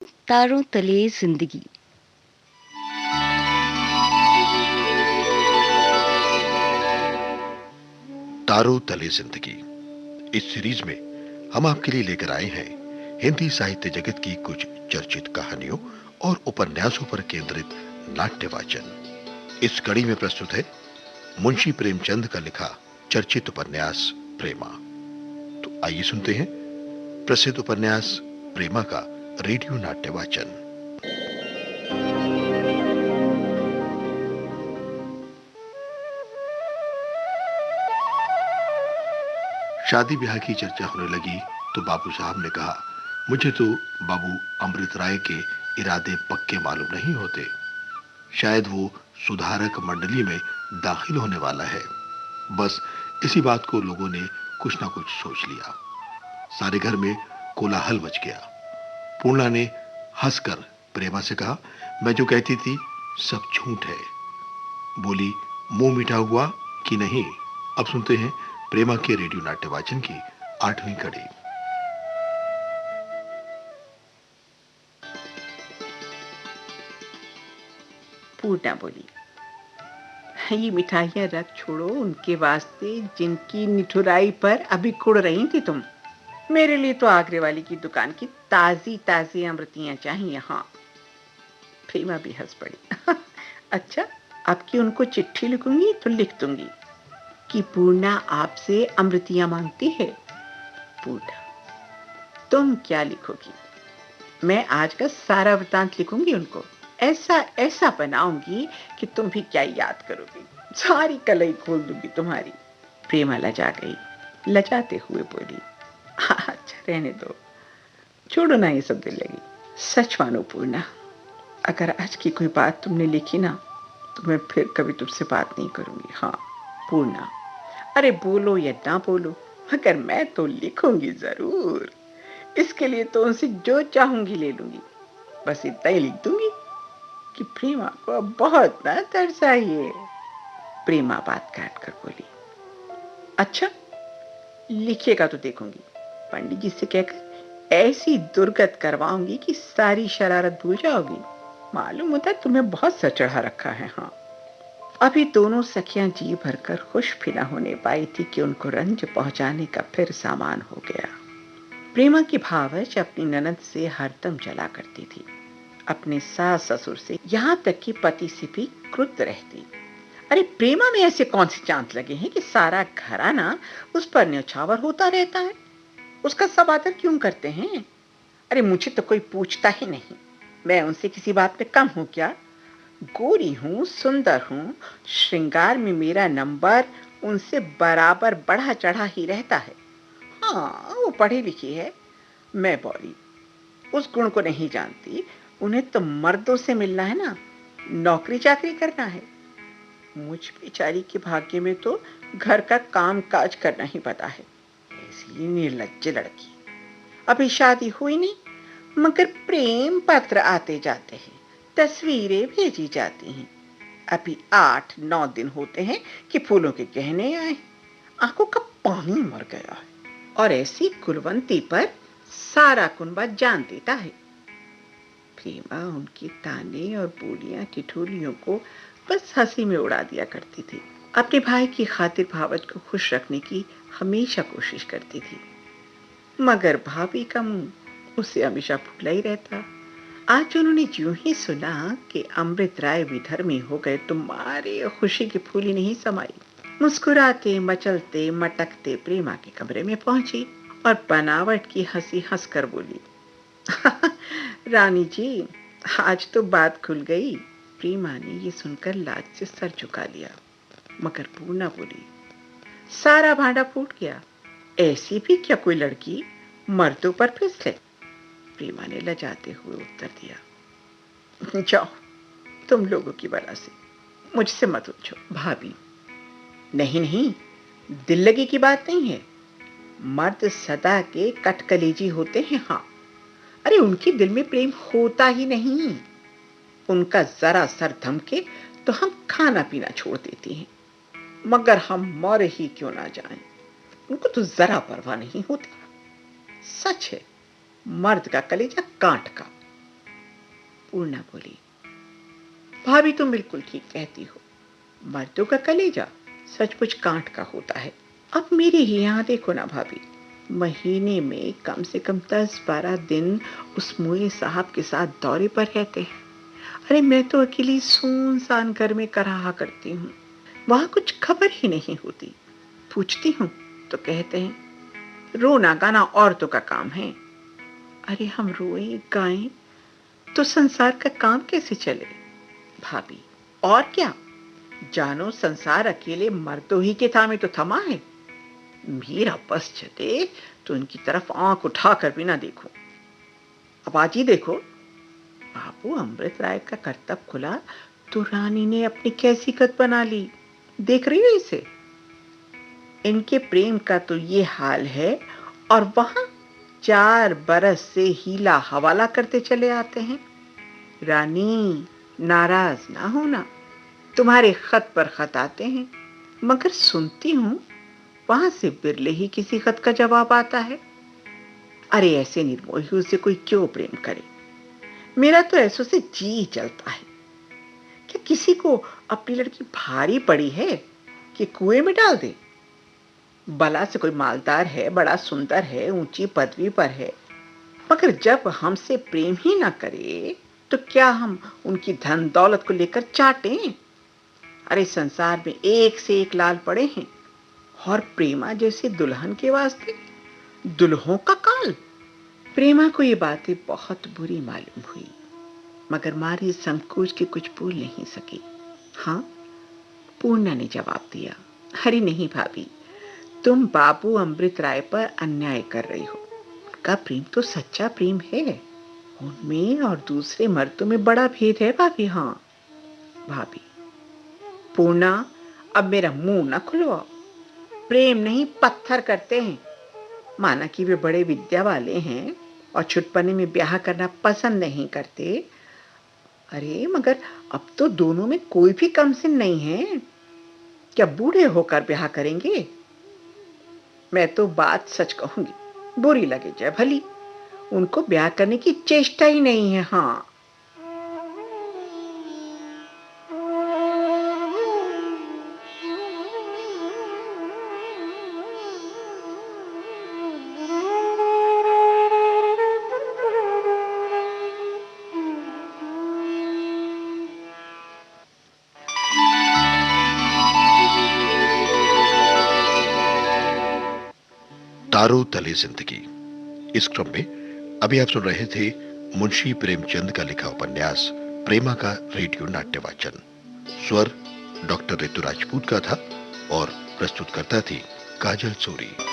तारों तले जिंदगी। तारों तले जिंदगी इस सीरीज में हम आपके लिए लेकर आए हैं हिंदी साहित्य जगत की कुछ चर्चित कहानियों और उपन्यासों पर केंद्रित नाट्य वाचन। इस कड़ी में प्रस्तुत है मुंशी प्रेमचंद का लिखा चर्चित उपन्यास प्रेमा। तो आइए सुनते हैं प्रसिद्ध उपन्यास प्रेमा का रेडियो नाट्य वाचन। शादी ब्याह की चर्चा होने लगी तो बाबू साहब ने कहा, मुझे तो बाबू अमृत राय के इरादे पक्के मालूम नहीं होते। शायद वो सुधारक मंडली में दाखिल होने वाला है। बस इसी बात को लोगों ने कुछ ना कुछ सोच लिया। सारे घर में कोलाहल मच गया। पूर्णा ने हंसकर प्रेमा से कहा, मैं जो कहती थी सब झूठ है। बोली, मुंह मीठा हुआ कि नहीं। अब सुनते हैं प्रेमा के रेडियो नाट्य वाचन की 8वीं कड़ी। पूर्णा बोली, ये मिठाइयाँ रख छोड़ो उनके वास्ते जिनकी निठुराई पर अभी कुड़ रही थी तुम। मेरे लिए तो आगरे वाली की दुकान की ताजी ताजी अमृतियाँ चाहिए। हाँ। प्रेमा भी हंस पड़ी। अच्छा, आपकी उनको चिट्ठी लिखूंगी तो लिख दूंगी कि पूर्णा आपसे अमृतियाँ मांगती है। पूर्णा, तुम क्या लिखोगी? मैं आज का सारा वृतांत लिखूंगी उनको। ऐसा ऐसा बनाऊंगी कि तुम भी क्या याद करोगी। सारी कलई खोल दूंगी तुम्हारी। प्रेमा लजा गई। लजाते हुए बोली, अच्छा रहने दो, छोड़ो ना ये सब दिल लगी। सच मानो पूर्णा, अगर आज की कोई बात तुमने लिखी ना तो मैं फिर कभी तुमसे बात नहीं करूंगी। हाँ। पूर्णा, अरे बोलो या ना बोलो, मगर मैं तो लिखूंगी जरूर। इसके लिए तो उनसे जो चाहूंगी ले लूंगी। बस इतना ही लिख दूंगी कि प्रेमा को अब बहुत ना तरस आई है। प्रेमा बात काट कर बोली, अच्छा लिखिएगा तो देखूंगी। पंडित जी से कहकर ऐसी दुर्गत करवाऊंगी कि सारी शरारत भूल जाओगी। मालूम होता है तुम्हें बहुत सा चढ़ा रखा है। हाँ। अभी दोनों सखियां जी भरकर खुश भी न होने पाई थी कि उनको रंज पहुंचाने का फिर सामान हो गया। प्रेमा की भावच अपनी ननद से हरदम चला करती थी। अपने सास ससुर से, यहाँ तक कि पति से भी क्रुद्ध रहती। अरे प्रेमा में ऐसे कौन से चांद लगे हैं कि सारा घराना उस पर न्यौछावर होता रहता है? उसका सब आदर क्यों करते हैं? अरे मुझे तो कोई पूछता ही नहीं। मैं उनसे किसी बात में कम हूं क्या? गोरी हूं, सुंदर हूं, श्रृंगार में मेरा नंबर उनसे बराबर बढ़ा चढ़ा ही रहता है। हाँ, वो पढ़ी लिखी है, मैं बौरी, उस गुण को नहीं जानती। उन्हें तो मर्दों से मिलना है ना, नौकरी चाकरी करना है। मुझ बेचारी के भाग्य में तो घर का काम काज करना ही पता है। ऐसी निर्लज्ज लड़की। अभी शादी हुई नहीं, मगर प्रेम पत्र आते जाते हैं, तस्वीरें भेजी जाती हैं। अभी 8-9 दिन होते हैं कि फूलों के गहने आए। आंखों का पानी मर गया है। और ऐसी कुलवंती पर सारा कुनबा जान देता है। प्रेमा उनकी ताने और बोलियां ठिठोलियों को बस हंसी में उड़ा दिया करती थी। अपने भाई की खातिर भावच को खुश रखने की हमेशा कोशिश करती थी, मगर भाभी का मुंह उसे हमेशा फूला ही रहता। आज उन्होंने यूं ही सुना कि अमृत राय विधर्मी हो गए तो मारे खुशी की फूली नहीं समाई। मुस्कुराते मचलते मटकते प्रेमा के कमरे में पहुंची और बनावट की हंसी हंसकर बोली, रानी जी, आज तो बात खुल गई। प्रेमा ने ये सुनकर लाज से सर झुका लिया, मगर पूर्णा बोली, सारा भांडा फूट गया। ऐसी भी क्या कोई लड़की मर्दों पर फिसले? प्रेमा ने लजाते हुए उत्तर दिया, जाओ तुम लोगों की बला से मुझसे मत उलझो। भाभी, नहीं नहीं, दिल लगी की बात नहीं है। मर्द सदा के कटकलेजी होते हैं। हाँ। अरे उनके दिल में प्रेम होता ही नहीं। उनका जरा सर धमके तो हम खाना पीना छोड़ देती हैं, मगर हम मर ही क्यों ना जाएं, उनको तो जरा परवाह नहीं होती। सच है, मर्द का कलेजा कांट का। पूर्णा बोली। भाभी तुम बिल्कुल ठीक कहती हो, मर्दों का कलेजा सचमुच कांट का होता है। अब मेरे ही यहाँ देखो ना भाभी, महीने में कम से कम 10-12 दिन उस मुए साहब के साथ दौरे पर रहते हैं। अरे मैं तो अकेली सुनसान घर में कराहा करती हूँ, वहां कुछ खबर ही नहीं होती। पूछती हूँ तो कहते हैं रोना गाना औरतों का काम है। अरे हम रोएं गाएं तो संसार का काम कैसे चले भाभी? और क्या जानो, संसार अकेले मर्दों ही के थामे तो थमा है। मेरा बस चले तो इनकी तरफ आंख उठाकर भी ना देखो। अब आज ही देखो, बाबू अमृत राय का करतब खुला तो रानी ने अपनी कैसी कद बना ली। देख रही हो इसे? इनके प्रेम का तो ये हाल है, और वहां 4 बरस से हीला हवाला करते चले आते हैं। रानी नाराज ना होना, तुम्हारे खत पर खत आते हैं, मगर सुनती हूं वहां से बिरले ही किसी खत का जवाब आता है। अरे ऐसे निर्मोहियों से कोई क्यों प्रेम करे? मेरा तो ऐसों से जी चलता है। क्या किसी को अपनी लड़की भारी पड़ी है कि कुएं में डाल दे? भला से कोई मालदार है, बड़ा सुंदर है, ऊंची पदवी पर है, मगर जब हमसे प्रेम ही ना करे तो क्या हम उनकी धन दौलत को लेकर चाटें? अरे संसार में एक से एक लाल पड़े हैं, और प्रेमा जैसे दुल्हन के वास्ते दुल्हों का काल। प्रेमा को ये बातें बहुत बुरी मालूम हुई, मगर मारे संकोच के कुछ बोल नहीं सकी। हाँ, पूर्णा ने जवाब दिया, अरे नहीं भाभी, तुम बाबू अमृत राय पर अन्याय कर रही हो। उनका प्रेम तो सच्चा प्रेम है, उनमें और दूसरे मर्दों में बड़ा भेद है भाभी। हाँ भाभी। पूर्णा, अब मेरा मुंह ना खुलवाओ। प्रेम नहीं पत्थर करते हैं। माना कि वे बड़े विद्या वाले हैं और छुटपने में ब्याह करना पसंद नहीं करते, अरे मगर अब तो दोनों में कोई भी कमसिन नहीं है। क्या बूढ़े होकर ब्याह करेंगे? मैं तो बात सच कहूंगी, बुरी लगे चाहे भली, उनको ब्याह करने की चेष्टा ही नहीं है। हाँ। तारों तले जिंदगी, इस क्रम में अभी आप सुन रहे थे मुंशी प्रेमचंद का लिखा उपन्यास प्रेमा का रेडियो नाट्य वाचन। स्वर डॉक्टर ऋतु राजपूत का था और प्रस्तुतकर्ता थी काजल सूरी।